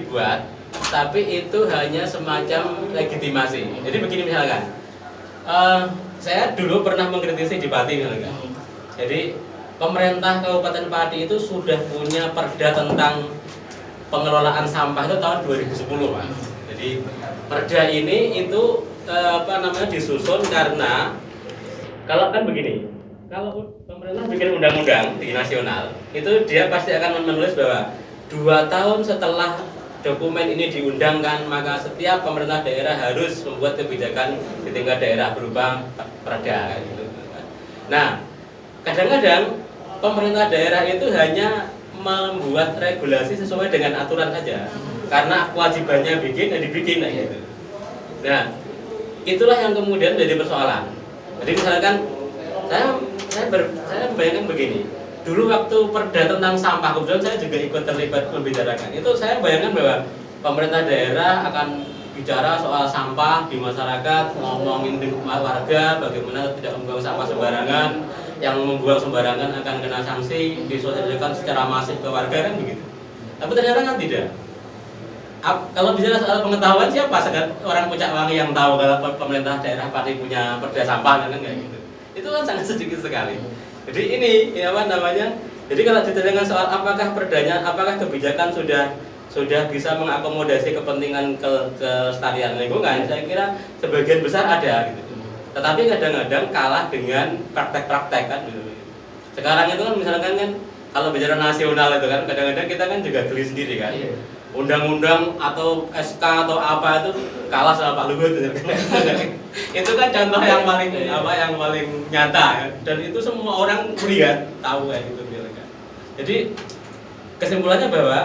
dibuat, tapi itu hanya semacam legitimasi. Jadi begini misalkan, saya dulu pernah mengkritisi di Pati misalkan. Jadi pemerintah Kabupaten Pati itu sudah punya perda tentang pengelolaan sampah itu tahun 2010 Pak. Jadi perda ini itu disusun karena kalau kan begini, kalau pemerintah bikin undang-undang di nasional itu dia pasti akan menulis bahwa 2 tahun setelah dokumen ini diundangkan maka setiap pemerintah daerah harus membuat kebijakan di tingkat daerah berupa perda gitu. Nah, kadang-kadang pemerintah daerah itu hanya membuat regulasi sesuai dengan aturan saja karena kewajibannya bikin dan dibikin gitu. Nah, itulah yang kemudian jadi persoalan. Jadi misalkan saya membayangkan begini. Dulu waktu perda tentang sampah, kebetulan saya juga ikut terlibat membicarakan. Itu saya bayangkan bahwa pemerintah daerah akan bicara soal sampah di masyarakat, ngomongin di warga bagaimana tidak membuang sampah sembarangan, yang membuang sembarangan akan kena sanksi, disosialisasikan secara masif ke warga kan begitu. Tapi ternyata kan tidak. Kalau bicara soal pengetahuan siapa orang Pucak Wangi yang tahu kalau pemerintah daerah Pati punya perda sampah kan enggak gitu. Itu kan sangat sedikit sekali. Jadi ini jadi kalau ditanya soal apakah perdanya, apakah kebijakan sudah bisa mengakomodasi kepentingan kelestarian lingkungan, saya kira sebagian besar ada gitu. Tetapi kadang-kadang kalah dengan praktek-praktek kan gitu. Sekarang itu kan misalkan kan kalau bicara nasional itu kan kadang-kadang kita kan juga geli sendiri kan. Undang-undang atau SK atau apa itu kalah sama Pak Luhut itu kan contoh yang paling yang paling nyata ya. Dan itu semua orang melihat tahu kayak gitu kan. Jadi kesimpulannya bahwa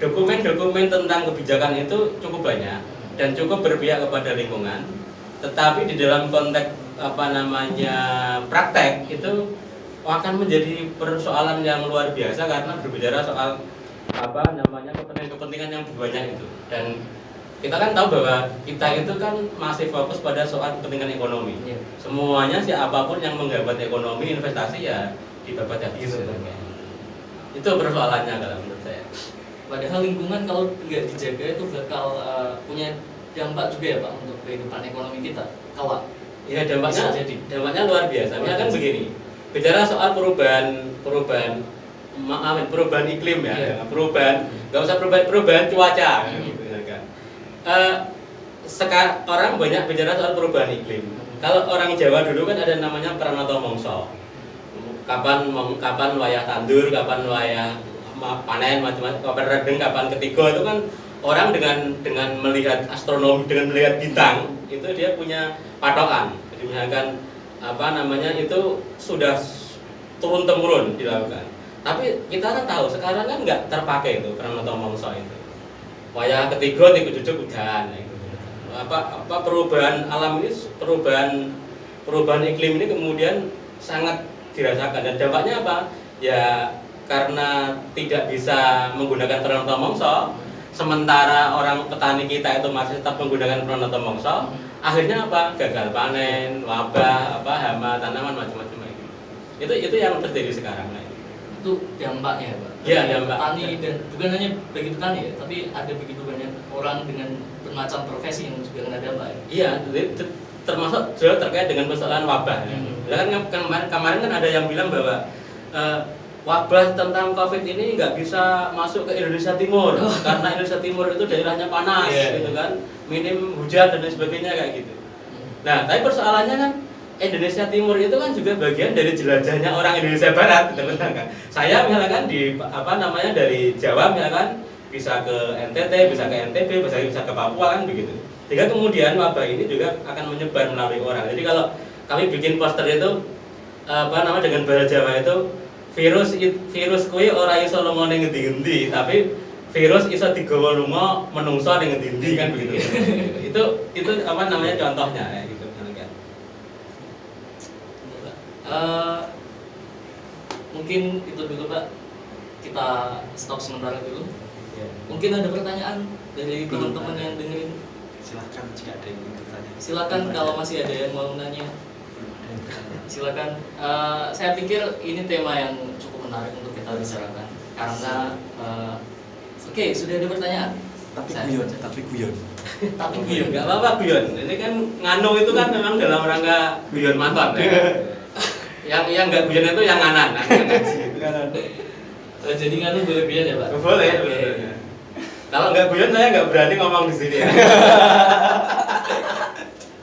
dokumen-dokumen tentang kebijakan itu cukup banyak dan cukup berpihak kepada lingkungan, tetapi di dalam konteks praktek itu akan menjadi persoalan yang luar biasa karena berbicara soal kepentingan yang banyak itu. Dan kita kan tahu bahwa kita itu kan masih fokus pada soal kepentingan ekonomi. Semuanya siapapun yang menghambat ekonomi, investasi ya dibabat habis gitu. Itu persoalannya kalau menurut saya. Padahal lingkungan kalau nggak dijaga itu bakal punya dampak juga ya Pak untuk kehidupan ekonomi kita. Kalau ya dampaknya luar biasa. Misalkan begini, bicara soal perubahan iklim ya, perubahan nggak usah perubahan cuaca gitu kan. Sekarang orang banyak bicara soal perubahan iklim. Kalau orang Jawa dulu kan ada namanya Pranoto Mongso. Kapan wayah tandur, kapan wayah panen, macam-macam, kapan redeng, kapan ketiga itu kan orang dengan melihat astronomi, dengan melihat bintang itu dia punya patokan. Jadi misalkan itu sudah turun temurun dilakukan. Tapi kita kan tahu sekarang kan nggak terpakai itu Pranoto Mongso itu. Wayah ketiga jujuk hujan. Perubahan alam ini, perubahan iklim ini kemudian sangat dirasakan dan dampaknya apa? Ya karena tidak bisa menggunakan Pranoto Mongso, sementara orang petani kita itu masih tetap menggunakan Pranoto Mongso, akhirnya apa? Gagal panen, wabah, hama tanaman macam-macam itu yang terjadi sekarang. Itu dampaknya Pak. Iya, dampak. Petani dan bukan hanya bagi petani ya, tapi ada begitu banyak orang dengan bermacam profesi yang juga kena dampak. Iya, termasuk juga terkait dengan persoalan wabah. Kemarin kan ada yang bilang bahwa wabah tentang COVID ini nggak bisa masuk ke Indonesia Timur karena Indonesia Timur itu daerahnya panas gitu kan, minim hujan dan lain sebagainya kayak gitu. Nah, tapi persoalannya kan Indonesia Timur itu kan juga bagian dari jelajahnya orang Indonesia Barat, kan? Saya misalkan dari Jawa misalkan bisa ke NTT, bisa ke NTB, bisa ke Papua kan begitu. Sehingga kemudian wabah ini juga akan menyebar melalui orang. Jadi kalau kami bikin poster itu dengan bahasa Jawa itu virus kuwi ora iso lunga ning ngendi-endi, tapi virus iso digawa lunga menungso ning ngendi-endi kan begitu. itu contohnya ya gitu. Mungkin itu dulu Pak, kita stop sementara dulu. Mungkin ada pertanyaan dari teman-teman yang dengerin. Silakan jika ada yang ingin bertanya. Silakan kalau masih ada yang mau nanya. Silakan. Saya pikir ini tema yang cukup menarik untuk kita bicarakan karena oke, sudah ada pertanyaan. Tapi Saya- guyon, tapi guyon. Tapi guyon Nggak apa-apa guyon. Ini kan ngano itu kan memang dalam rangka guyon mantan ya. Yang nggak guyon itu yang nganan, yang ngaji itu. Jadi nganu boleh guyon ya Pak? Boleh, Oke. boleh. Kalau nggak guyon saya nggak berani ngomong di sini ya.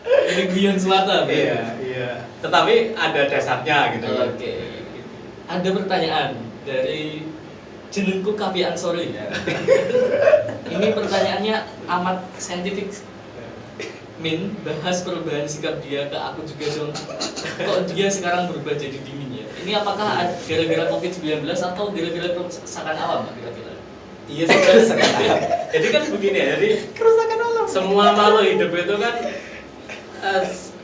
Ini guyon semata Pak? Iya. Tetapi ada dasarnya gitu. Oke. Ada pertanyaan dari jenengku Kapi Ansori. Ini pertanyaannya amat saintifik. Min, bahas perubahan sikap dia ke aku juga dong. Kok dia sekarang berubah jadi dingin ya? Ini apakah gara-gara COVID-19 atau gara-gara kerusakan alam Pak, kira-kira? Iya sebenarnya. Jadi kan begini ya. Jadi kerusakan alam. Semua makhluk hidup itu kan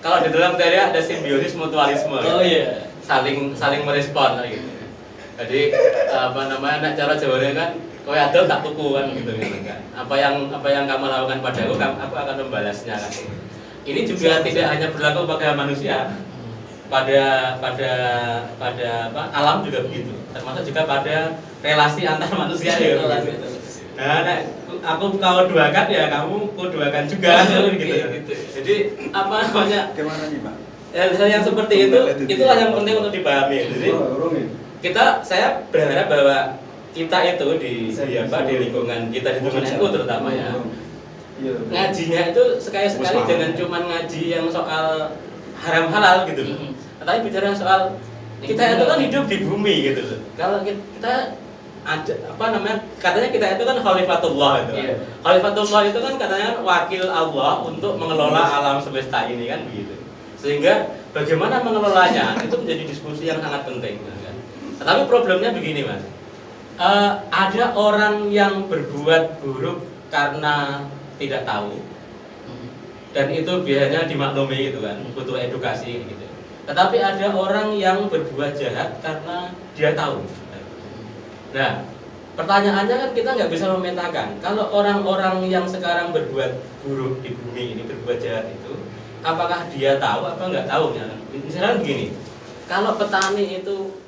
kalau di dalam teori ada simbiosis mutualisme. Oh iya. Saling merespon gitu. Jadi apa namanya nek cara Jawane kan kowe adol tak tuku kan gitu kan. Apa yang kamu lakukan padaku aku akan membalasnya kan. Ini juga tidak hanya berlaku pada manusia. Pada apa alam juga begitu. Termasuk juga pada relasi antar manusia ya. Nah, nek aku kau duakan ya kamu ku duakan juga gitu. Jadi apa namanya Gimana nih, Pak? hal yang seperti itu itulah yang penting untuk dipahami. Jadi saya berharap bahwa kita itu di lingkungan kita di lingkungan NU terutama ya ngajinya itu sekali-sekali jangan cuma ngaji yang soal haram halal gitu loh. Tetapi bicara soal kita itu kan hidup di bumi gitu loh. Kalau kita ada apa namanya katanya kita itu kan khalifatullah itu. Iya. Khalifatullah itu kan katanya wakil Allah untuk mengelola alam semesta ini kan begitu. Sehingga bagaimana mengelolanya itu menjadi diskusi yang sangat penting kan. Tetapi problemnya begini Mas. Ada orang yang berbuat buruk karena tidak tahu dan itu biasanya dimaklumi gitu kan, butuh edukasi gitu. Tetapi ada orang yang berbuat jahat karena dia tahu. Nah, pertanyaannya kan kita nggak bisa memetakan kalau orang-orang yang sekarang berbuat buruk di bumi ini berbuat jahat itu, apakah dia tahu apa nggak tahu? Misalnya begini, kalau petani itu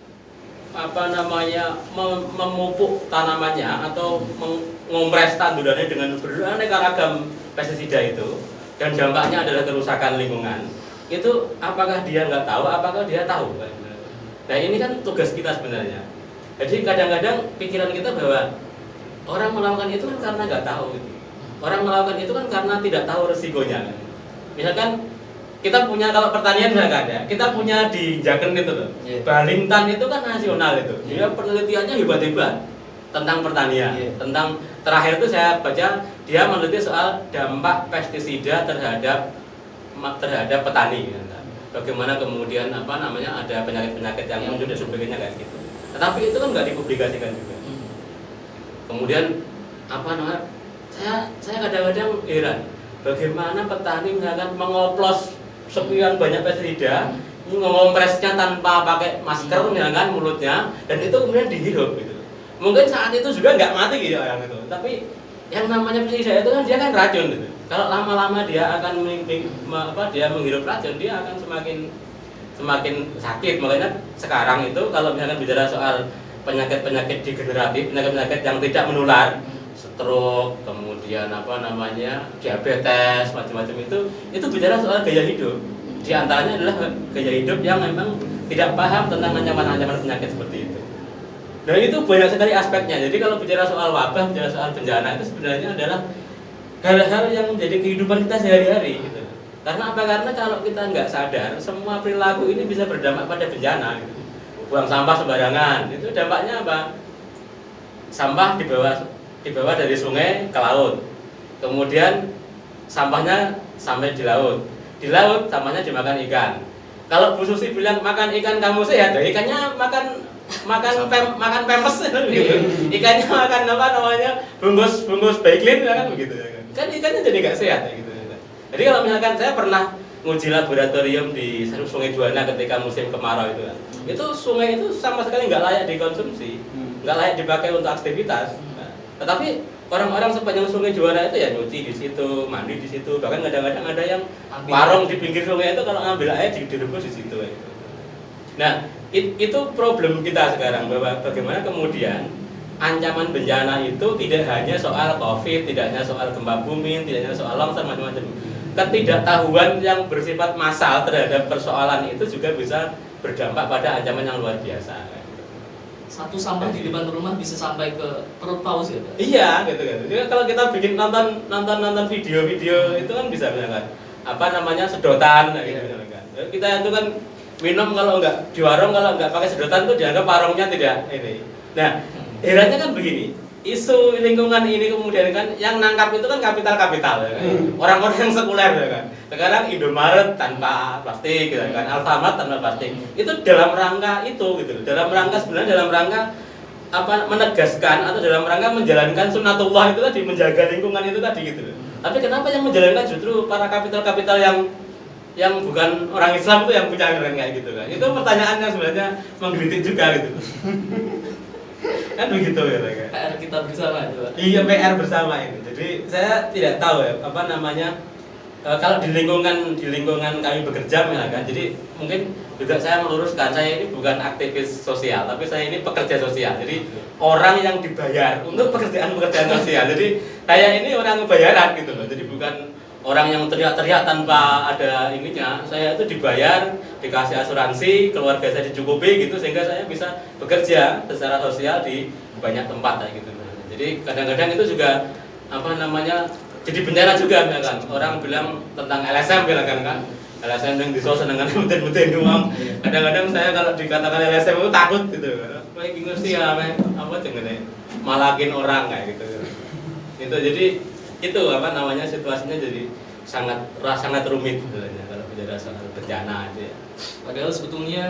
apa namanya memupuk tanamannya atau mengompres tandurannya dengan beraneka ragam pestisida itu dan dampaknya adalah kerusakan lingkungan, itu apakah dia nggak tahu apakah dia tahu? Nah ini kan tugas kita sebenarnya. Jadi kadang-kadang pikiran kita bahwa orang melakukan itu kan karena nggak tahu gitu. Orang melakukan itu kan karena tidak tahu resikonya. Misalkan kita punya kalau pertanian misalkan ya, kita punya di Jaken itu loh. Yeah. Balintan itu kan nasional itu. Dia penelitiannya hebat-hebat tentang pertanian. Yeah. Tentang terakhir itu saya baca dia meneliti soal dampak pestisida terhadap petani. Bagaimana kemudian apa namanya ada penyakit-penyakit yang muncul dan sebagainya kayak gitu. Tetapi itu kan nggak dipublikasikan juga. Kemudian apa namanya? Saya kadang-kadang heran bagaimana petani misalkan mengoplos sekian banyak pestisida, mengompresnya tanpa pakai masker misalkan mulutnya, dan itu kemudian dihirup gitu. Mungkin saat itu juga nggak mati gitu orang itu, tapi yang namanya pestisida itu kan dia kan racun gitu. Kalau lama-lama dia akan dia menghirup racun, dia akan semakin sakit. Makanya sekarang itu kalau misalkan bicara soal penyakit-penyakit degeneratif, penyakit-penyakit yang tidak menular, stroke, kemudian apa namanya diabetes, macam-macam itu bicara soal gaya hidup. Di antaranya adalah gaya hidup yang memang tidak paham tentang ancaman-ancaman penyakit seperti itu. Dan itu banyak sekali aspeknya. Jadi kalau bicara soal wabah, bicara soal bencana itu sebenarnya adalah hal-hal yang menjadi kehidupan kita sehari-hari gitu. Karena apa? Karena kalau kita nggak sadar, semua perilaku ini bisa berdampak pada bencana gitu. Buang sampah sembarangan, itu dampaknya apa? Sampah dibawa dari sungai ke laut. Kemudian sampahnya sampai di laut. Di laut sampahnya dimakan ikan. Kalau Bu Susi bilang makan ikan kamu sehat, ya ikannya makan pempes gitu. Ikannya makan apa namanya? bungkus Baiklin kan begitu ya kan. Kan ikannya jadi nggak sehat ya gitu. Jadi kalau misalkan saya pernah nguji laboratorium di Sungai Juwana ketika musim kemarau itu kan. Itu sungai itu sama sekali nggak layak dikonsumsi, nggak layak dipakai untuk aktivitas. Tetapi orang-orang sepanjang Sungai Juwana itu ya nyuci di situ, mandi di situ, bahkan kadang-kadang ada yang warung di pinggir sungai itu kalau ngambil air direbus di situ. Nah, itu problem kita sekarang bahwa bagaimana kemudian ancaman bencana itu tidak hanya soal COVID, tidak hanya soal gempa bumi, tidak hanya soal longsor, macam-macam. Ketidaktahuan yang bersifat massal terhadap persoalan itu juga bisa berdampak pada ancaman yang luar biasa. Satu sampah di depan rumah bisa sampai ke perut paus ya, Pak? Iya, gitu kan. Jadi kalau kita bikin nonton video-video itu kan bisa misalkan apa namanya sedotan gitu misalkan. Kita itu kan minum kalau enggak di warung kalau enggak pakai sedotan tuh dianggap warungnya tidak ini. Nah, herannya kan begini. Isu lingkungan ini kemudian kan yang nangkap itu kan kapital-kapital ya kan. Orang-orang yang sekuler ya kan. Sekarang Indomaret tanpa plastik gitu kan, Alfamart tanpa plastik. Itu dalam rangka itu gitu. Dalam rangka sebenarnya dalam rangka apa menegaskan atau dalam rangka menjalankan sunatullah itu tadi, menjaga lingkungan itu tadi gitu. Tapi kenapa yang menjalankan justru para kapital-kapital yang bukan orang Islam itu yang punya kayak gitu kan? Itu pertanyaan yang sebenarnya menggelitik juga gitu. Kan begitu ya kan? PR kita bersama itu, Pak. Iya, PR bersama ini. Jadi saya tidak tahu ya apa namanya kalau di lingkungan kami bekerja misalkan. Jadi mungkin juga saya meluruskan, saya ini bukan aktivis sosial, tapi saya ini pekerja sosial. Jadi orang yang dibayar untuk pekerjaan sosial. Jadi saya ini orang bayaran gitu loh. Jadi bukan orang yang teriak-teriak tanpa ada ininya. Saya itu dibayar, dikasih asuransi, keluarga saya dicukupi gitu sehingga saya bisa bekerja secara sosial di banyak tempat kayak gitu. Jadi kadang-kadang itu juga apa namanya jadi bencana juga misalkan. Orang bilang tentang LSM misalkan kan. LSM yang disos dengan muten-muten uang. Kadang-kadang saya kalau dikatakan LSM itu takut gitu. Kayak ngerti ya apa jenenge malakin orang kayak gitu. Itu jadi itu apa namanya situasinya jadi sangat rumit sebenarnya kalau bicara soal bencana itu ya. Padahal sebetulnya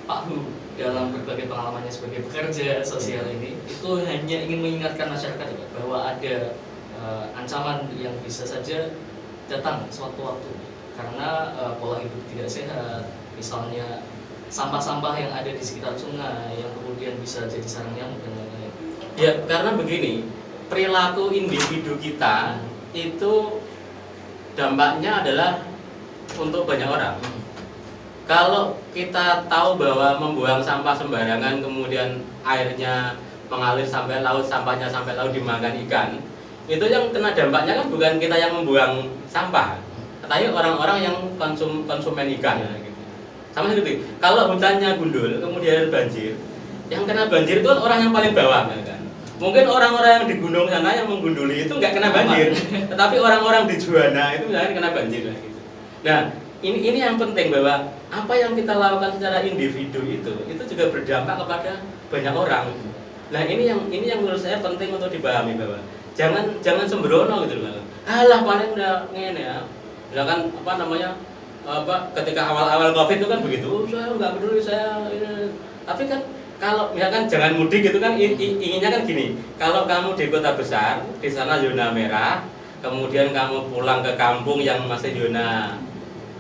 Pak Hu dalam berbagai pengalamannya sebagai pekerja sosial ini itu hanya ingin mengingatkan masyarakat ya, bahwa ada ancaman yang bisa saja datang sewaktu-waktu karena pola hidup tidak sehat, misalnya sampah-sampah yang ada di sekitar sungai yang kemudian bisa jadi sarang nyamuk dan lain-lain. Ya karena begini, perilaku individu kita itu dampaknya adalah untuk banyak orang. Kalau kita tahu bahwa membuang sampah sembarangan kemudian airnya mengalir sampai laut, sampahnya sampai laut dimakan ikan, itu yang kena dampaknya kan bukan kita yang membuang sampah, tapi orang-orang yang konsumen ikan. Gitu. Sama seperti kalau hutannya gundul kemudian banjir, yang kena banjir itu orang yang paling bawah kan. Mungkin orang-orang yang di gunung sana yang menggunduli itu nggak kena banjir, tetapi orang-orang di Juwana itu misalnya kena banjir lah gitu. Nah, ini yang penting bahwa apa yang kita lakukan secara individu itu juga berdampak kepada banyak orang. Nah, ini yang menurut saya penting untuk dipahami bahwa jangan sembrono gitu loh. Alah paling udah ngene ya. Misalkan apa namanya? Ketika awal-awal Covid itu kan begitu. Saya nggak peduli saya ini. Tapi kan kalau misalkan jangan mudik gitu kan inginnya kan gini. Kalau kamu di kota besar, di sana zona merah, kemudian kamu pulang ke kampung yang masih zona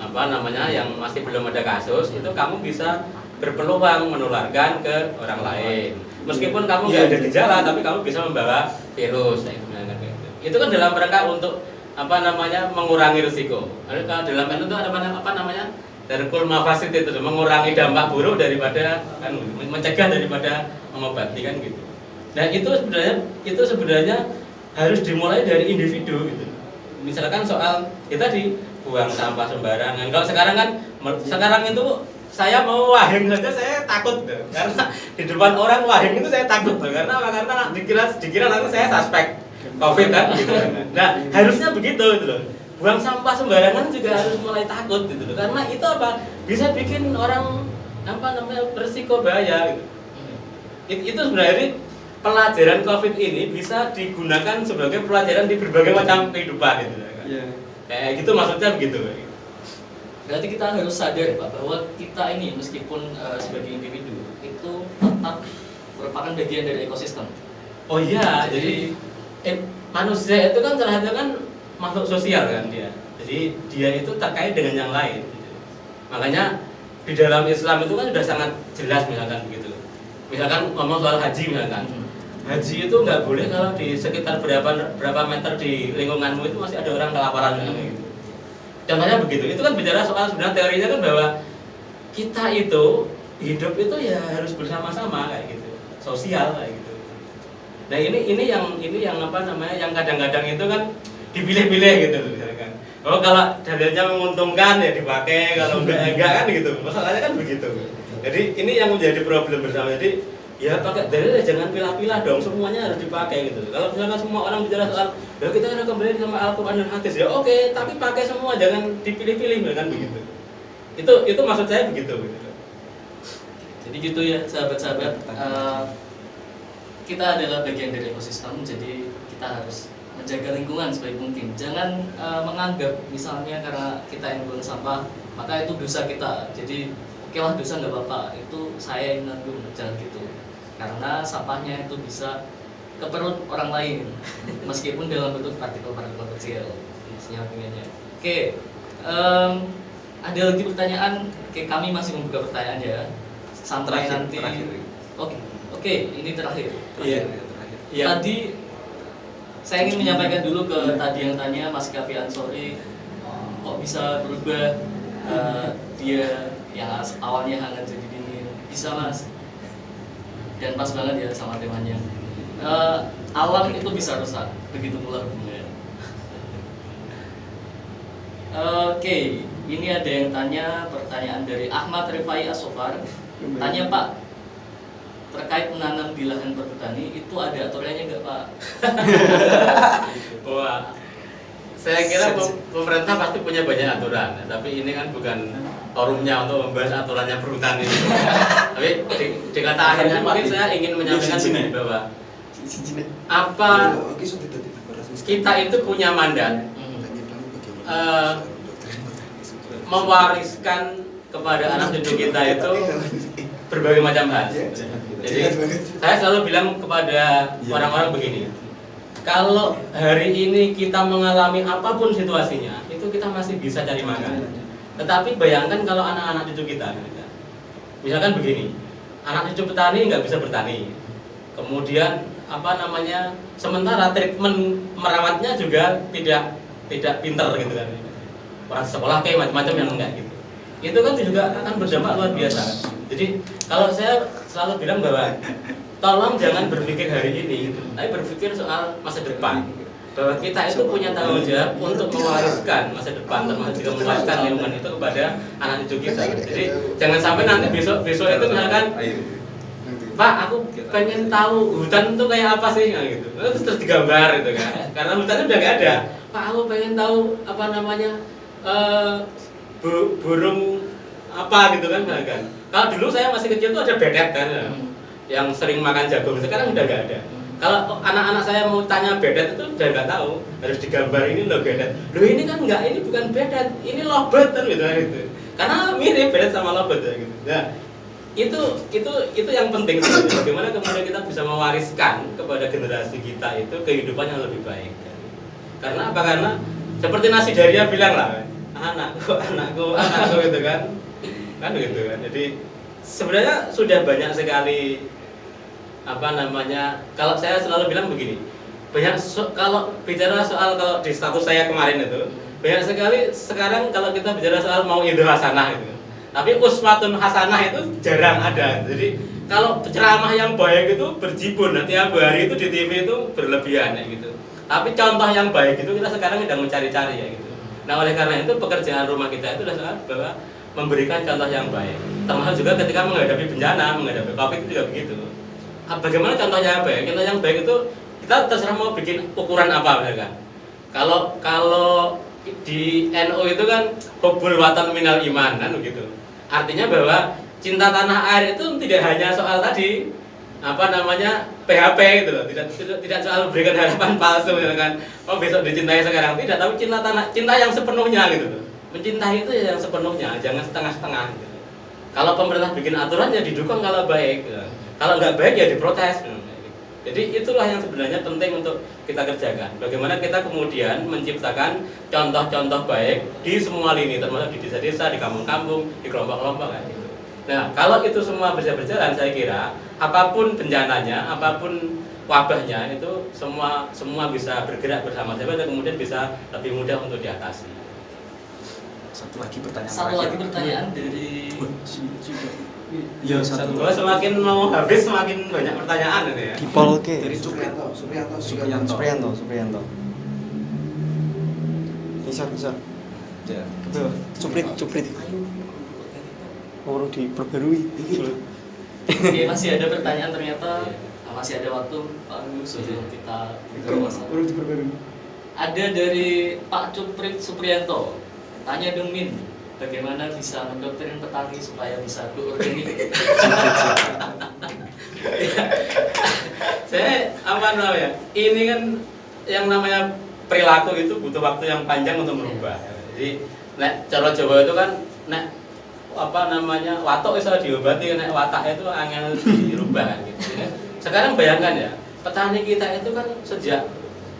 apa namanya yang masih belum ada kasus, itu kamu bisa berpeluang menularkan ke orang lain. Meskipun kamu nggak ada gejala, tapi kamu bisa membawa virus. Itu kan dalam rangka untuk apa namanya mengurangi risiko. Kalau dalam itu ada apa namanya darkul mafasid itu mengurangi dampak buruk daripada kan mencegah daripada mengobati kan gitu. Nah itu sebenarnya harus dimulai dari individu gitu. Misalkan soal kita tadi buang sampah sembarangan. Kalau sekarang itu saya mau wahing saja saya takut tuh. Karena di depan orang wahing itu saya takut tuh. Karena dikira nanti saya suspek COVID kan gitu. Nah, harusnya begitu gitu loh. Buang sampah sembarangan juga harus mulai takut gitu loh. Karena itu apa? Bisa bikin orang apa namanya berisiko bahaya gitu. Itu sebenarnya pelajaran COVID ini bisa digunakan sebagai pelajaran di berbagai macam kehidupan gitu. Iya. Kayak gitu maksudnya begitu. Berarti kita harus sadar Pak bahwa kita ini meskipun sebagai individu itu tetap merupakan bagian dari ekosistem. Oh iya, jadi manusia itu kan ternyata kan makhluk sosial kan dia. Jadi dia itu terkait dengan yang lain. Makanya di dalam Islam itu kan sudah sangat jelas misalkan begitu. Misalkan ngomong soal haji misalkan. Haji itu nggak boleh kalau di sekitar berapa meter di lingkunganmu itu masih ada orang kelaparan gitu. Contohnya begitu. Itu kan bicara soal sebenarnya teorinya kan bahwa kita itu hidup itu ya harus bersama-sama kayak gitu. Sosial kayak gitu. Nah ini yang apa namanya, yang kadang-kadang itu kan dipilih-pilih gitu misalkan. Oh kalau dalilnya menguntungkan ya dipakai, kalau enggak kan gitu. Masalahnya kan begitu. Jadi ini yang menjadi problem bersama. Jadi ya pakai dalil, jangan pilah-pilah dong, semuanya harus dipakai gitu. Kalau misalkan semua orang bicara soal ya kita harus kembali sama Al-Qur'an dan hadis, ya oke, tapi pakai semua, jangan dipilih-pilih kan begitu. Itu maksud saya begitu gitu. Jadi gitu ya sahabat-sahabat, kita adalah bagian dari ekosistem, jadi kita harus menjaga lingkungan sebaik mungkin. Jangan menganggap misalnya karena kita yang buang sampah maka itu dosa kita. Jadi oke lah dosa nggak apa-apa, itu saya yang nanggung, jangan gitu. Karena sampahnya itu bisa ke perut orang lain meskipun dalam bentuk partikel-partikel kecil misalnya pengennya. Oke, ada lagi pertanyaan. Oke, kami masih membuka pertanyaan ya sampai nanti. Oke, ini terakhir. Iya. Tadi saya ingin menyampaikan dulu ke tadi yang tanya Mas Kavi Ansori, kok bisa berubah, dia yang awalnya hangat jadi dingin. Bisa Mas, dan pas banget ya sama temanya. Alam itu bisa rusak, begitu pula hubungan. Oke, ini ada yang tanya pertanyaan dari Ahmad Rifai Asofar. Tanya Pak, terkait menanam di lahan perhutani itu ada aturannya nggak Pak? Wah, saya kira pemerintah pasti punya banyak aturan, tapi ini kan bukan forumnya untuk membahas aturannya perhutani. Tapi di kata akhirnya mungkin saya ingin menyampaikan begini, bahwa apa kita itu punya mandat mewariskan kepada anak cucu kita itu berbagai macam hal. Jadi saya selalu bilang kepada orang-orang begini, kalau hari ini kita mengalami apapun situasinya, itu kita masih bisa cari makan. Tetapi bayangkan kalau anak-anak cucu kita, misalkan begini, anak cucu petani nggak bisa bertani, kemudian apa namanya, sementara treatment merawatnya juga tidak pinter gitu kan, orang sekolah kayak macam-macam yang enggak gitu. Itu kan juga akan berdampak luar biasa. Jadi kalau saya selalu bilang bahwa tolong jangan berpikir hari ini, tapi berpikir soal masa depan. Bahwa kita itu punya tanggung jawab untuk mewariskan masa depan, termasuk juga mewariskan lingkungan itu kepada anak cucu kita. Jadi jangan sampai nanti besok itu misalkan, Pak, aku pengen tahu hutan itu kayak apa sih, nah, gitu. Terus digambar gitu kan. Karena hutannya udah nggak ada. Pak, aku pengen tahu apa namanya, burung apa gitu kan. Kalau dulu saya masih kecil tuh ada bedet kan, yang sering makan jagung. Sekarang udah nggak ada. Kalau anak-anak saya mau tanya bedet itu udah nggak tahu, harus digambar ini loh bedet. Loh ini kan nggak, ini bukan bedet, ini lobet kan gitu. Karena mirip bedet sama lobet ya, gitu. Nah, itu yang penting sebenarnya. Bagaimana kemudian kita bisa mewariskan kepada generasi kita itu kehidupan yang lebih baik. Karena apa? Karena seperti Nasi Daria bilang lah, anakku gitu kan gitu kan. Jadi sebenarnya sudah banyak sekali apa namanya, kalau saya selalu bilang begini, banyak kalau bicara soal, kalau di status saya kemarin itu banyak sekali sekarang kalau kita bicara soal mau itu hasanah gitu, tapi uswatun hasanah itu jarang ada. Jadi kalau ceramah yang baik itu berjibun, tiap hari itu di TV itu berlebihan ya gitu. Tapi contoh yang baik itu kita sekarang sedang mencari-cari ya gitu. Nah oleh karena itu pekerjaan rumah kita itu adalah bahwa memberikan contoh yang baik, termasuk juga ketika menghadapi bencana, menghadapi COVID itu juga begitu. Bagaimana contohnya yang baik? Contoh yang baik itu kita terserah mau bikin ukuran apa misalkan. Kalau di NU itu kan hubbul watan minal iman kan begitu. Artinya bahwa cinta tanah air itu tidak hanya soal tadi apa namanya PHP gitu loh, tidak soal berikan harapan palsu misalkan, oh besok dicintai sekarang, tidak, tapi cinta yang sepenuhnya gitu loh. Mencintai itu ya yang sepenuhnya, jangan setengah-setengah gitu. Kalau pemerintah bikin aturan ya didukung kalau baik gitu. Kalau nggak baik ya diprotes. Jadi itulah yang sebenarnya penting untuk kita kerjakan. Bagaimana kita kemudian menciptakan contoh-contoh baik di semua lini, termasuk di desa-desa, di kampung-kampung, di kelompok-kelompok kayak gitu. Nah, kalau itu semua bisa berjalan, saya kira apapun bencananya, apapun wabahnya, itu semua bisa bergerak bersama-sama dan kemudian bisa lebih mudah untuk diatasi. Satu lagi pertanyaan. Satu lagi pertanyaan dari Ya satu. Gua semakin mau habis semakin banyak pertanyaan ini ya. Kipol ke. Dari Cuprit. Supriyanto. Bisa. Ya. Cuprit. Orang diperbarui. Oke, masih ada pertanyaan ternyata. Masih ada waktu Pak Agus sebelum kita Orang diperbarui. ada dari Pak Cuprit Supriyanto. Tanya dong Min, bagaimana bisa mendoktrin petani supaya bisa go organik? Saya apa namanya? Ini kan yang namanya perilaku itu butuh waktu yang panjang untuk berubah. Jadi nek cara Jawa itu kan nek apa namanya watok bisa diobati, nek watak itu angel dirubah kan gitu. Sekarang bayangkan ya, petani kita itu kan sejak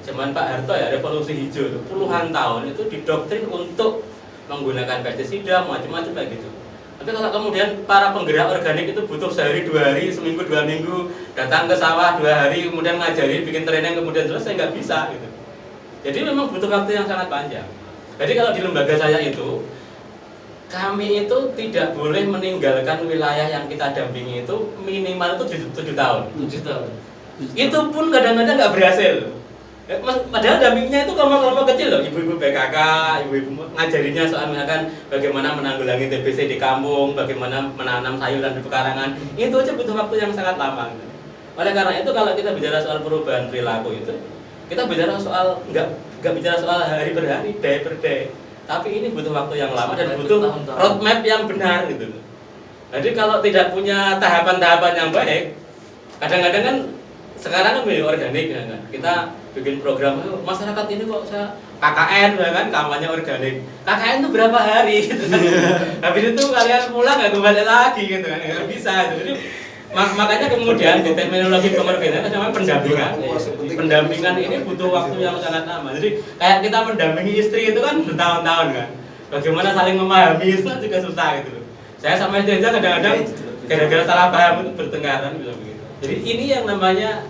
zaman Pak Harto ya, revolusi hijau itu puluhan tahun itu didoktrin untuk menggunakan pestisida macam-macam kayak gitu. Tapi kalau kemudian para penggerak organik itu butuh sehari 2 hari, seminggu 2 minggu datang ke sawah 2 hari kemudian ngajari bikin training kemudian selesai, nggak bisa gitu. Jadi memang butuh waktu yang sangat panjang. Jadi kalau di lembaga saya itu kami itu tidak boleh meninggalkan wilayah yang kita dampingi itu minimal itu 7 tahun. 7 tahun. Itu pun kadang-kadang nggak berhasil. Padahal dampingnya itu kelompok-kelompok kecil loh, ibu-ibu PKK, ibu-ibu ngajarinya soal misalkan bagaimana menanggulangi TBC di kampung, bagaimana menanam sayuran di pekarangan. Itu aja butuh waktu yang sangat lama. Oleh karena itu kalau kita bicara soal perubahan perilaku itu, kita bicara soal nggak bicara soal hari per hari, day per day. Tapi ini butuh waktu yang lama dan butuh roadmap yang benar gitu. Jadi kalau tidak punya tahapan-tahapan yang baik, kadang-kadang kan sekarang kan organik ya kan. Kita bikin program masyarakat ini kok saya KKN ya kan, kampanye organik. KKN itu berapa hari gitu kan. Habis itu kalian pulang nggak kembali lagi gitu kan, nggak bisa gitu. Jadi makanya kemudian di terminologi pengorganisasian namanya pendampingan. Pendampingan ini butuh waktu yang sangat lama. Jadi kayak kita mendampingi istri itu kan bertahun-tahun kan. Bagaimana saling memahami itu kan juga susah gitu. Saya sama istri aja kadang-kadang gara-gara salah paham itu bertengkaran gitu. Jadi ini yang namanya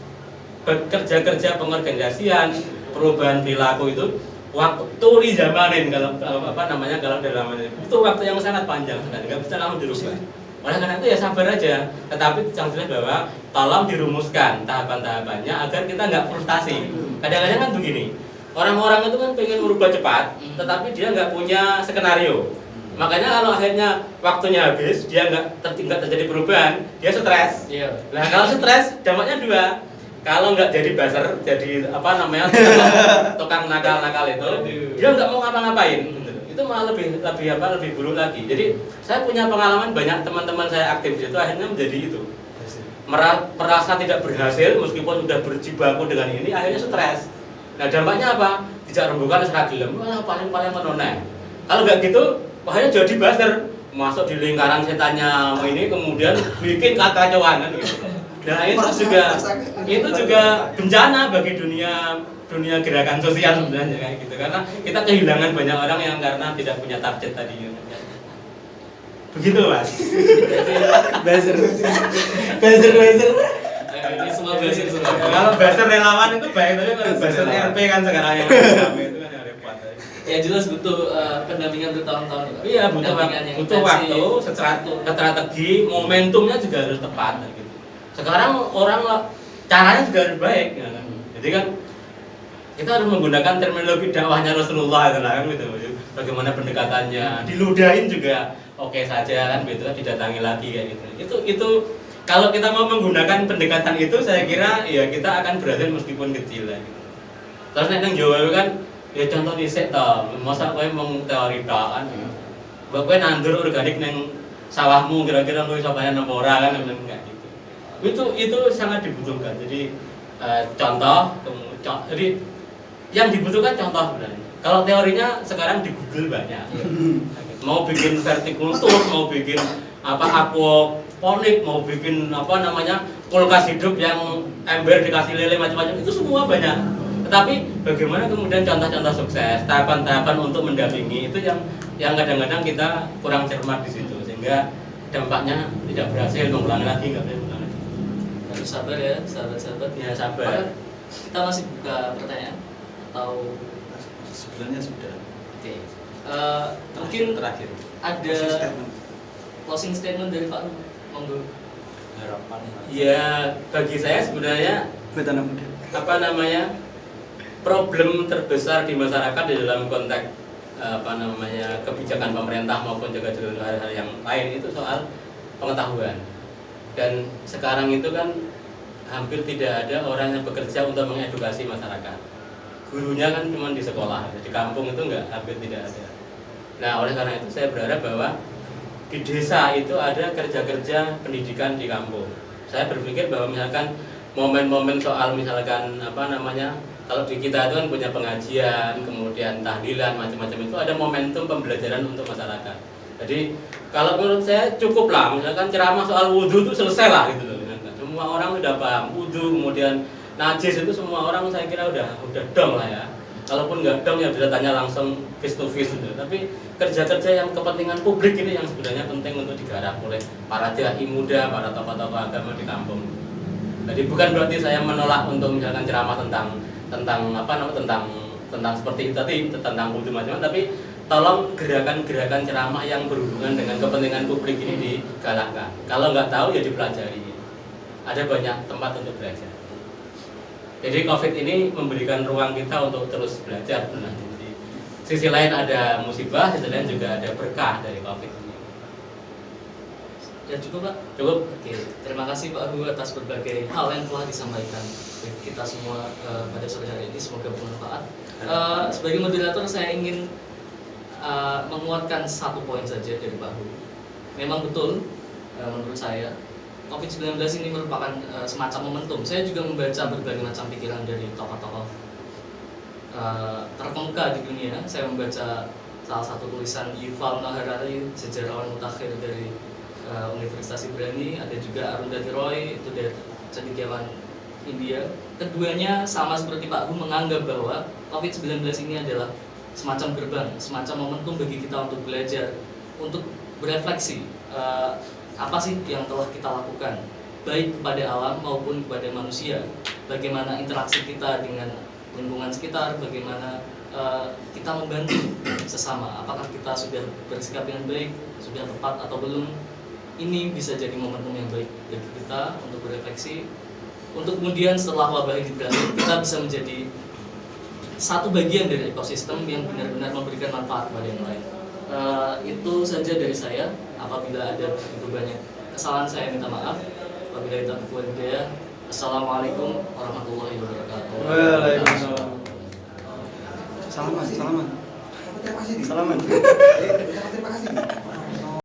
kerja-kerja pengorganisasian, perubahan perilaku itu waktu dijamanin kalau apa namanya kalau dalam itu waktu yang sangat panjang sekali, nggak bisa langsung dirubah. Oleh karena itu ya sabar aja, tetapi yang jelas bahwa tolong dirumuskan tahapan-tahapannya agar kita nggak frustasi. Kadang-kadang kan begini, orang-orang itu kan pengen merubah cepat, tetapi dia nggak punya skenario. Makanya kalau akhirnya waktunya habis, dia nggak terjadi perubahan, dia stres. Iya. Nah kalau stres dampaknya 2. Kalau nggak jadi buzzer, jadi apa namanya tukang nakal-nakal itu, dia nggak mau ngapa-ngapain. Gitu. Itu malah lebih buruk lagi. Jadi saya punya pengalaman banyak teman-teman saya aktif di situ akhirnya menjadi itu, merasa tidak berhasil meskipun sudah berjibaku dengan ini, akhirnya stres. Nah dampaknya apa? Tidak rembukan seragilem, malah paling menoneh. Kalau nggak gitu, akhirnya jadi buzzer, masuk di lingkaran setannya ini kemudian bikin kacauan gitu. Nah itu juga bencana bagi dunia gerakan sosial sebenarnya kayak gitu, karena kita kehilangan banyak orang yang karena tidak punya target tadi. Begitu Mas. Buzzer. Ini semua basic semua. Kalau buzzer relawan itu baik, tapi kalau buzzer RP kan sekarang yang rame itu kan yang repot. Ya jelas butuh pendampingan bertahun-tahun. Iya butuh waktu, strategi, momentumnya juga harus tepat. Gitu. Sekarang orang caranya juga harus baik. Ya kan? Jadi kan kita harus menggunakan terminologi dakwahnya Rasulullah kan gitu. Bagaimana pendekatannya, diludahin juga oke saja kan gitu, didatangi lagi kayak gitu. Itu kalau kita mau menggunakan pendekatan itu saya kira ya kita akan berhasil meskipun kecil lah gitu. Terus nek nang Jawa kan ya contoh dhisik ta, masa kowe mung teori tok kan. Mbok kowe nandur organik nang sawahmu kira-kira kowe iso bayar napa ora kan kayak gitu. Itu sangat dibutuhkan. Jadi jadi yang dibutuhkan contoh sebenarnya. Kalau teorinya sekarang di Google banyak. Mau bikin vertikultur, mau bikin aquaponik, mau bikin kulkas hidup yang ember dikasih lele macam-macam, itu semua banyak. Tetapi bagaimana kemudian contoh-contoh sukses, tahapan-tahapan untuk mendampingi itu yang kadang-kadang kita kurang cermat di situ sehingga dampaknya tidak berhasil, mengulangi lagi nggak bisa mengulangi. Harus sabar ya, sahabat-sahabat. Ya sabar. Kita masih buka pertanyaan atau sebenarnya sudah. Oke. Mungkin terakhir ada closing statement dari Pak Ru, monggo. harapan Ya, bagi saya sebenarnya Buat anak muda. apa namanya problem terbesar di masyarakat di dalam konteks apa namanya kebijakan pemerintah maupun juga hal-hal yang lain itu soal pengetahuan. Dan sekarang itu kan hampir tidak ada orang yang bekerja untuk mengedukasi masyarakat. Gurunya kan cuma di sekolah, di kampung itu hampir tidak ada. Nah, oleh karena itu saya berharap bahwa di desa itu ada kerja-kerja pendidikan di kampung. Saya berpikir bahwa misalkan momen-momen soal misalkan apa namanya, kalau di kita itu kan punya pengajian, kemudian tahlilan, macam-macam itu ada momentum pembelajaran untuk masyarakat. Jadi kalau menurut saya cukup lah, misalkan ceramah soal wudhu itu selesai lah gitu loh. Semua orang udah paham wudhu, kemudian najis itu semua orang saya kira udah dong lah ya. Kalaupun nggak dong ya bisa tanya langsung face to face gitu. Tapi kerja-kerja yang kepentingan publik ini yang sebenarnya penting untuk digarap oleh para dai muda, para tokoh-tokoh agama di kampung. Jadi bukan berarti saya menolak untuk misalkan ceramah tentang apa namanya tentang seperti itu tadi, tentang wudhu macam-macam, tapi tolong gerakan-gerakan ceramah yang berhubungan dengan kepentingan publik ini digalakkan. Kalau nggak tahu ya dipelajari. Ada banyak tempat untuk belajar. Jadi COVID ini memberikan ruang kita untuk terus belajar. Nah, di sisi lain ada musibah, sisi lain juga ada berkah dari COVID ini. Ya cukup Pak? Cukup? Oke, terima kasih Pak Ru atas berbagai hal yang telah disampaikan bagi kita semua pada sore hari ini, semoga bermanfaat. Sebagai moderator saya ingin menguatkan satu poin saja dari Pak Ru. Memang betul menurut saya COVID-19 ini merupakan semacam momentum. Saya juga membaca berbagai macam pikiran dari tokoh-tokoh terkemuka di dunia. Saya membaca salah satu tulisan Yuval Noah Harari, sejarawan mutakhir dari Universitas Ibrani, ada juga Arundhati Roy, itu dari cendekiawan India. Keduanya sama seperti Pak Ru menganggap bahwa COVID-19 ini adalah semacam gerbang, semacam momentum bagi kita untuk belajar, untuk berefleksi apa sih yang telah kita lakukan, baik kepada alam maupun kepada manusia. Bagaimana interaksi kita dengan lingkungan sekitar, bagaimana kita membantu sesama, apakah kita sudah bersikap dengan baik, sudah tepat atau belum. Ini bisa jadi momentum yang baik bagi kita untuk berefleksi, untuk kemudian setelah wabah ini berakhir kita bisa menjadi satu bagian dari ekosistem yang benar-benar memberikan manfaat kepada yang lain. Itu saja dari saya. Apabila ada begitu banyak kesalahan saya minta maaf. Apabila kita berbuat budaya, assalamualaikum warahmatullahi wabarakatuh. Waalaikumsalam. Salaman. Terima kasih. Salaman. Terima kasih.